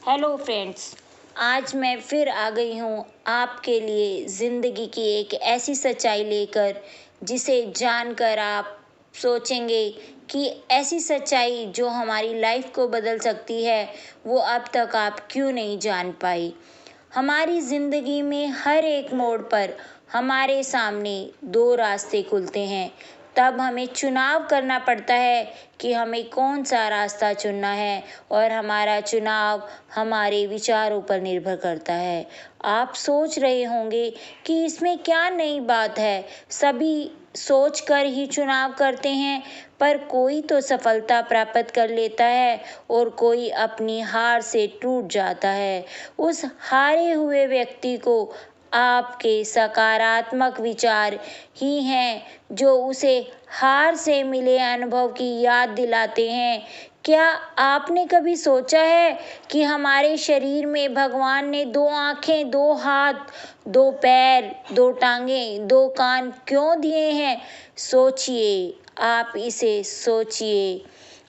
Hello friends, आज मैं फिर आ गई हूँ आपके लिए ज़िंदगी की एक ऐसी सच्चाई लेकर जिसे जानकर आप सोचेंगे कि ऐसी सच्चाई जो हमारी लाइफ को बदल सकती है वो अब तक आप क्यों नहीं जान पाई। हमारी ज़िंदगी में हर एक मोड़ पर हमारे सामने दो रास्ते खुलते हैं, तब हमें चुनाव करना पड़ता है कि हमें कौन सा रास्ता चुनना है और हमारा चुनाव हमारे विचारों पर निर्भर करता है। आप सोच रहे होंगे कि इसमें क्या नई बात है, सभी सोच कर ही चुनाव करते हैं, पर कोई तो सफलता प्राप्त कर लेता है और कोई अपनी हार से टूट जाता है। उस हारे हुए व्यक्ति को आपके सकारात्मक विचार ही हैं जो उसे हार से मिले अनुभव की याद दिलाते हैं। क्या आपने कभी सोचा है कि हमारे शरीर में भगवान ने दो आँखें, दो हाथ, दो पैर, दो टांगें, दो कान क्यों दिए हैं? सोचिए, आप इसे सोचिए।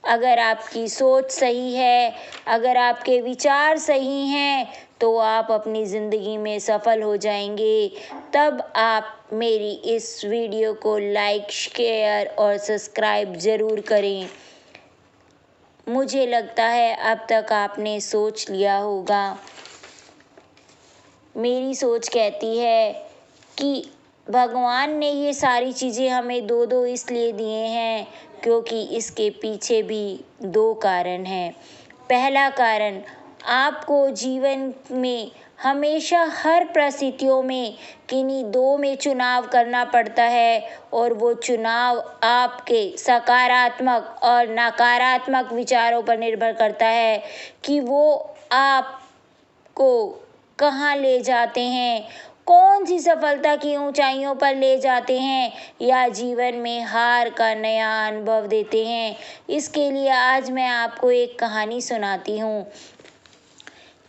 अगर आपकी सोच सही है, अगर आपके विचार सही हैं, तो आप अपनी ज़िंदगी में सफल हो जाएंगे। तब आप मेरी इस वीडियो को लाइक, शेयर और सब्सक्राइब ज़रूर करें। मुझे लगता है अब तक आपने सोच लिया होगा। मेरी सोच कहती है कि भगवान ने ये सारी चीज़ें हमें दो दो इसलिए दिए हैं क्योंकि इसके पीछे भी दो कारण हैं। पहला कारण, आपको जीवन में हमेशा हर परिस्थितियों में किन्हीं दो में चुनाव करना पड़ता है और वो चुनाव आपके सकारात्मक और नकारात्मक विचारों पर निर्भर करता है कि वो आपको कहाँ ले जाते हैं, कौन सी सफलता की ऊंचाइयों पर ले जाते हैं या जीवन में हार का नया अनुभव देते हैं। इसके लिए आज मैं आपको एक कहानी सुनाती हूँ।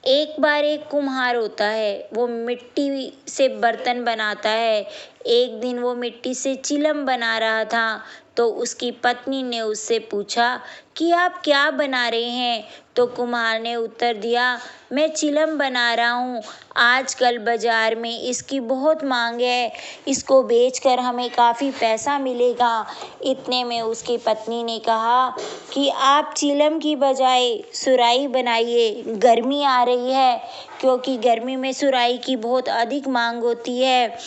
एक बार एक कुम्हार होता है, वो मिट्टी से बर्तन बनाता है। एक दिन वो मिट्टी से चिलम बना रहा था तो उसकी पत्नी ने उससे पूछा कि आप क्या बना रहे हैं? तो कुम्हार ने उत्तर दिया, मैं चिलम बना रहा हूँ। आजकल बाजार में इसकी बहुत मांग है, इसको बेचकर हमें काफ़ी पैसा मिलेगा। इतने में उसकी पत्नी ने कहा कि आप चिलम की बजाय सुराही बनाइए, गर्मी आ रही है, क्योंकि गर्मी में सुराही की बहुत अधिक मांग होती है,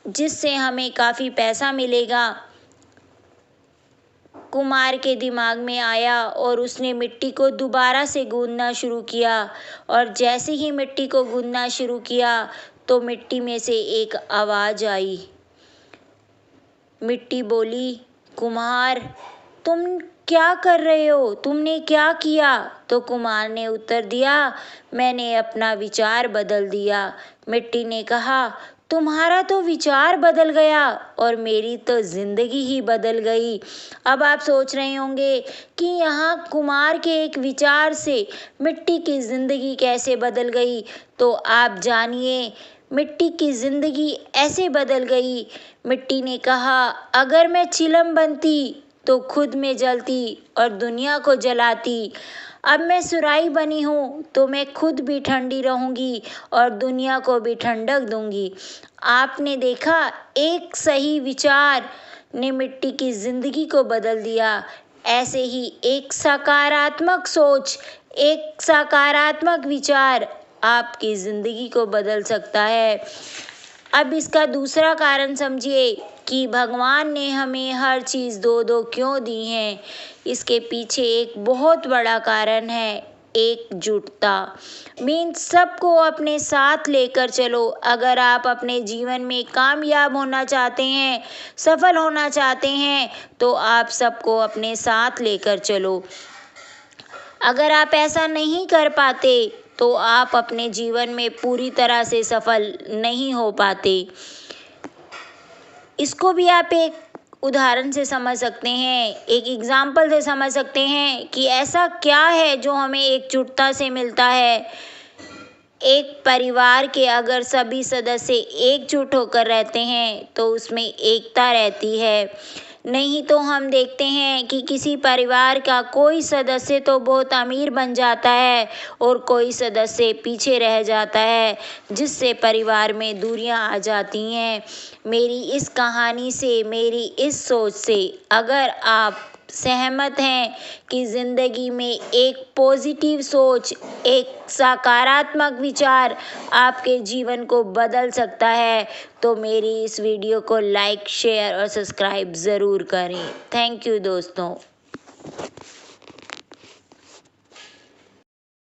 जिससे हमें काफ़ी पैसा मिलेगा। कुम्हार के दिमाग में आया और उसने मिट्टी को दोबारा से गूंदना शुरू किया और जैसे ही मिट्टी को गूंदना शुरू किया तो मिट्टी में से एक आवाज़ आई। मिट्टी बोली, कुम्हार, तुम क्या कर रहे हो? तुमने क्या किया? तो कुम्हार ने उत्तर दिया, मैंने अपना विचार बदल दिया। मिट्टी ने कहा, तुम्हारा तो विचार बदल गया और मेरी तो ज़िंदगी ही बदल गई। अब आप सोच रहे होंगे कि यहाँ कुम्हार के एक विचार से मिट्टी की ज़िंदगी कैसे बदल गई, तो आप जानिए। मिट्टी की ज़िंदगी ऐसे बदल गई। मिट्टी ने कहा, अगर मैं चिलम बनती तो खुद में जलती और दुनिया को जलाती। अब मैं सुराही बनी हूँ तो मैं खुद भी ठंडी रहूँगी और दुनिया को भी ठंडक दूँगी। आपने देखा, एक सही विचार ने मिट्टी की ज़िंदगी को बदल दिया। ऐसे ही एक सकारात्मक सोच, एक सकारात्मक विचार आपकी ज़िंदगी को बदल सकता है। अब इसका दूसरा कारण समझिए कि भगवान ने हमें हर चीज़ दो दो क्यों दी हैं। इसके पीछे एक बहुत बड़ा कारण है, एकजुटता। मीन्स सबको अपने साथ लेकर चलो। अगर आप अपने जीवन में कामयाब होना चाहते हैं, सफल होना चाहते हैं, तो आप सबको अपने साथ लेकर चलो। अगर आप ऐसा नहीं कर पाते तो आप अपने जीवन में पूरी तरह से सफल नहीं हो पाते। इसको भी आप एक उदाहरण से समझ सकते हैं, एक एग्जाम्पल से समझ सकते हैं कि ऐसा क्या है जो हमें एकजुटता से मिलता है। एक परिवार के अगर सभी सदस्य एकजुट होकर रहते हैं तो उसमें एकता रहती है। नहीं तो हम देखते हैं कि किसी परिवार का कोई सदस्य तो बहुत अमीर बन जाता है और कोई सदस्य पीछे रह जाता है, जिससे परिवार में दूरियां आ जाती हैं। मेरी इस कहानी से, मेरी इस सोच से अगर आप सहमत हैं कि ज़िंदगी में एक पॉजिटिव सोच, एक सकारात्मक विचार आपके जीवन को बदल सकता है, तो मेरी इस वीडियो को लाइक, शेयर और सब्सक्राइब ज़रूर करें। थैंक यू दोस्तों।